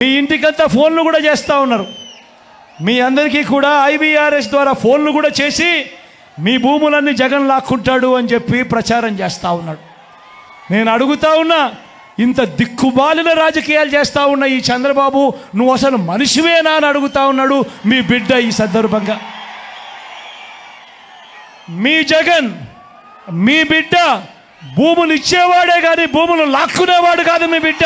మీ ఇంటికంతా ఫోన్లు కూడా చేస్తూ ఉన్నారు. మీ అందరికీ కూడా IVRS ద్వారా ఫోన్లు కూడా చేసి మీ భూములన్నీ జగన్ లాక్కుంటాడు అని చెప్పి ప్రచారం చేస్తూ ఉన్నాడు. నేను అడుగుతా ఉన్నా, ఇంత దిక్కుమాలిన రాజకీయాలు చేస్తూ ఉన్న ఈ చంద్రబాబు, నువ్వు అసలు మనిషివేనా అని అడుగుతా ఉన్నాడు మీ బిడ్డ. ఈ సందర్భంగా మీ జగన్, మీ బిడ్డ భూములు ఇచ్చేవాడే కానీ భూములు లాక్కునేవాడు కాదు మీ బిడ్డ.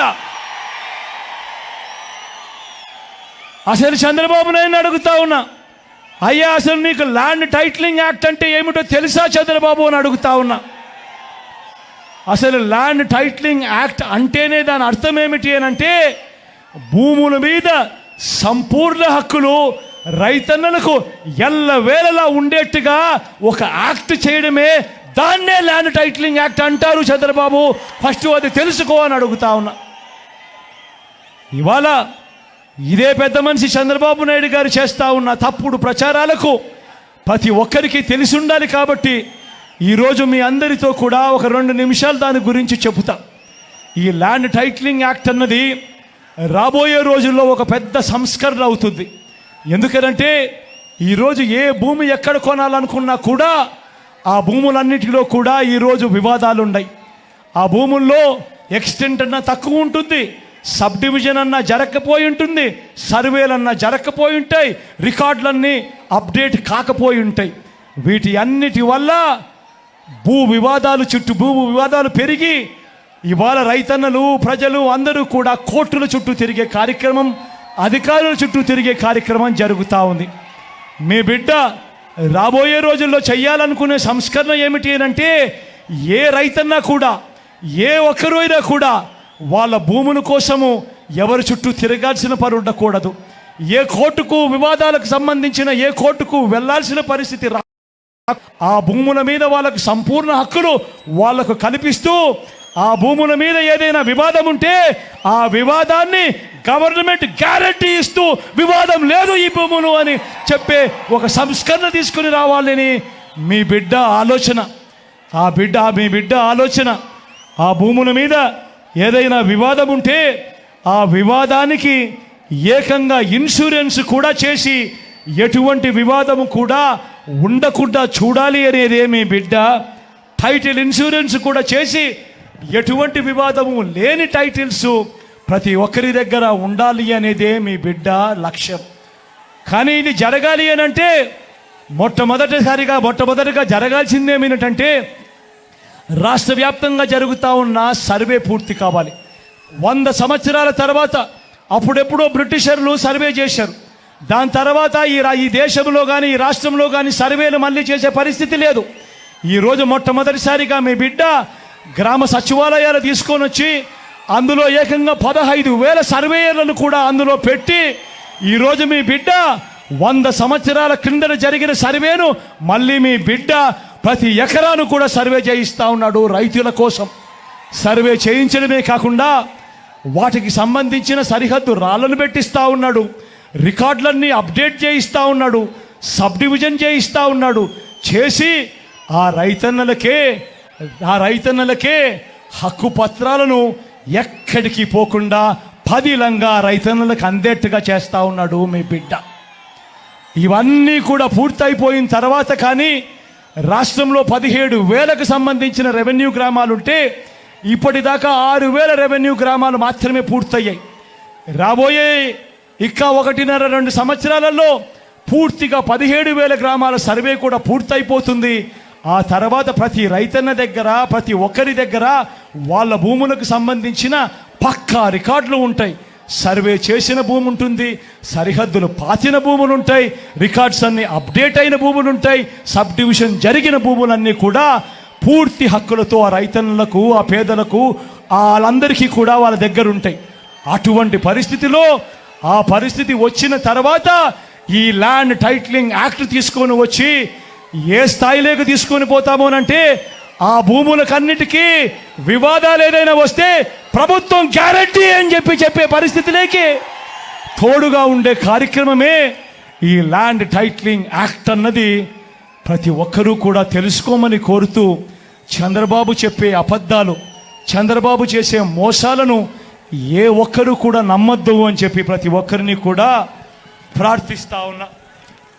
అసలు చంద్రబాబు నాయుడు అడుగుతా ఉన్నా, అయ్యా అసలు నీకు ల్యాండ్ టైటిలింగ్ యాక్ట్ అంటే ఏమిటో తెలుసా చంద్రబాబు అని అడుగుతా ఉన్నా. అసలు ల్యాండ్ టైటిలింగ్ యాక్ట్ అంటేనే దాని అర్థం ఏమిటి అని అంటే, భూముల మీద సంపూర్ణ హక్కులు రైతన్నలకు ఎల్లవేళలా ఉండేట్టుగా ఒక యాక్ట్ చేయడమే, దాన్నే ల్యాండ్ టైటిలింగ్ యాక్ట్ అంటారు చంద్రబాబు. ఫస్ట్ అది తెలుసుకో అని అడుగుతా ఉన్నా. ఇవాళ ఇదే పెద్ద మనిషి చంద్రబాబు నాయుడు గారు చేస్తూ ఉన్న తప్పుడు ప్రచారాలకు ప్రతి ఒక్కరికి తెలిసి ఉండాలి. కాబట్టి ఈరోజు మీ అందరితో కూడా ఒక 2 నిమిషాలు దాని గురించి చెబుతా. ఈ ల్యాండ్ టైటిలింగ్ యాక్ట్ అన్నది రాబోయే రోజుల్లో ఒక పెద్ద సంస్కరణ అవుతుంది. ఎందుకనంటే ఈరోజు ఏ భూమి ఎక్కడ కొనాలనుకున్నా కూడా ఆ భూములన్నిటిలో కూడా ఈరోజు వివాదాలు ఉన్నాయి. ఆ భూముల్లో ఎక్స్టెంట్ అన్నా తక్కువ ఉంటుంది, సబ్ డివిజన్ అన్నా జరగకపోయి ఉంటుంది, సర్వేలన్నా జరగకపోయి ఉంటాయి, రికార్డులన్నీ అప్డేట్ కాకపోయి ఉంటాయి. వీటి అన్నిటి వల్ల భూ వివాదాలు పెరిగి ఇవాళ రైతన్నలు, ప్రజలు అందరూ కూడా కోర్టుల చుట్టూ తిరిగే కార్యక్రమం, అధికారుల చుట్టూ తిరిగే కార్యక్రమం జరుగుతూ ఉంది. మీ బిడ్డ రాబోయే రోజుల్లో చేయాలనుకునే సంస్కరణ ఏమిటి అంటే, ఏ రైతన్నా కూడా, ఏ ఒక్కరు అయినా కూడా వాళ్ళ భూముల కోసము ఎవరి చుట్టూ తిరగాల్సిన పని ఉండకూడదు. ఏ కోర్టుకు వివాదాలకు సంబంధించిన ఏ కోర్టుకు వెళ్లాల్సిన పరిస్థితి ఆ భూముల మీద వాళ్ళకు సంపూర్ణ హక్కులు వాళ్లకు కల్పిస్తూ, ఆ భూముల మీద ఏదైనా వివాదం ఉంటే ఆ వివాదాన్ని గవర్నమెంట్ గ్యారంటీ ఇస్తూ, వివాదం లేదు ఈ భూములు అని చెప్పే ఒక సంస్కరణ తీసుకుని రావాలని మీ బిడ్డ ఆలోచన. మీ బిడ్డ ఆలోచన ఆ భూముల మీద ఏదైనా వివాదం ఉంటే ఆ వివాదానికి ఏకంగా ఇన్సూరెన్స్ కూడా చేసి ఎటువంటి వివాదము కూడా ఉండకుండా చూడాలి అనేదే మీ బిడ్డ. టైటిల్ ఇన్సూరెన్స్ కూడా చేసి ఎటువంటి వివాదము లేని టైటిల్స్ ప్రతి ఒక్కరి దగ్గర ఉండాలి అనేదే మీ బిడ్డ లక్ష్యం. కానీ ఇది జరగాలి అని అంటే మొట్టమొదటిగా జరగాల్సిందేమిటంటే, రాష్ట్ర వ్యాప్తంగా జరుగుతూ ఉన్న సర్వే పూర్తి కావాలి. 100 సంవత్సరాల తర్వాత అప్పుడెప్పుడో బ్రిటిషర్లు సర్వే చేశారు. దాని తర్వాత ఈ దేశంలో కానీ ఈ రాష్ట్రంలో కానీ సర్వేలు మళ్ళీ చేసే పరిస్థితి లేదు. ఈరోజు మొట్టమొదటిసారిగా మీ బిడ్డ గ్రామ సచివాలయాలు తీసుకొని వచ్చి అందులో ఏకంగా 15,000 సర్వేయర్లను కూడా అందులో పెట్టి ఈరోజు మీ బిడ్డ 100 సంవత్సరాల క్రిందట జరిగిన సర్వేను మళ్ళీ మీ బిడ్డ ప్రతి ఎకరాను కూడా సర్వే చేయిస్తూ ఉన్నాడు. రైతుల కోసం సర్వే చేయించడమే కాకుండా వాటికి సంబంధించిన సరిహద్దు రాళ్లను పెట్టిస్తూ ఉన్నాడు, రికార్డులన్నీ అప్డేట్ చేయిస్తూ ఉన్నాడు, సబ్ డివిజన్ చేయిస్తూ ఉన్నాడు. చేసి ఆ రైతన్నలకే హక్కు పత్రాలను ఎక్కడికి పోకుండా పదిలంగా రైతన్నలకు అందేట్టుగా చేస్తూ ఉన్నాడు మీ బిడ్డ. ఇవన్నీ కూడా పూర్తయిపోయిన తర్వాత కానీ రాష్ట్రంలో 17,000కు సంబంధించిన రెవెన్యూ గ్రామాలుంటే ఇప్పటిదాకా 6,000 రెవెన్యూ గ్రామాలు మాత్రమే పూర్తయ్యాయి. రాబోయే 1.5-2 సంవత్సరాలలో పూర్తిగా 17,000 గ్రామాల సర్వే కూడా పూర్తయిపోతుంది. ఆ తర్వాత ప్రతి రైతన్న దగ్గర, ప్రతి ఒక్కరి దగ్గర వాళ్ళ భూములకు సంబంధించిన పక్కా రికార్డులు ఉంటాయి. సర్వే చేసిన భూమి ఉంటుంది, సరిహద్దులు పాతిన భూములు ఉంటాయి, రికార్డ్స్ అన్ని అప్డేట్ అయిన భూములు ఉంటాయి, సబ్ డివిజన్ జరిగిన భూములన్నీ కూడా పూర్తి హక్కులతో ఆ రైతన్నులకు, ఆ పేదలకు, వాళ్ళందరికీ కూడా వాళ్ళ దగ్గర ఉంటాయి. అటువంటి పరిస్థితిలో ఆ పరిస్థితి వచ్చిన తర్వాత ఈ ల్యాండ్ టైటిలింగ్ యాక్ట్ తీసుకొని వచ్చి ఏ స్థాయిలోకి తీసుకొని పోతామోనంటే, ఆ భూములకన్నిటికీ వివాదాలు ఏదైనా వస్తే ప్రభుత్వం గ్యారంటీ అని చెప్పే పరిస్థితిలోకి తోడుగా ఉండే కార్యక్రమమే ఈ ల్యాండ్ టైటిలింగ్ యాక్ట్ అన్నది. ప్రతి ఒక్కరూ కూడా తెలుసుకోమని కోరుతూ, చంద్రబాబు చెప్పే అబద్ధాలు, చంద్రబాబు చేసే మోసాలను ఏ ఒక్కరు కూడా నమ్మొద్దు అని చెప్పి ప్రతి ఒక్కరిని కూడా ప్రార్థిస్తా ఉన్నా.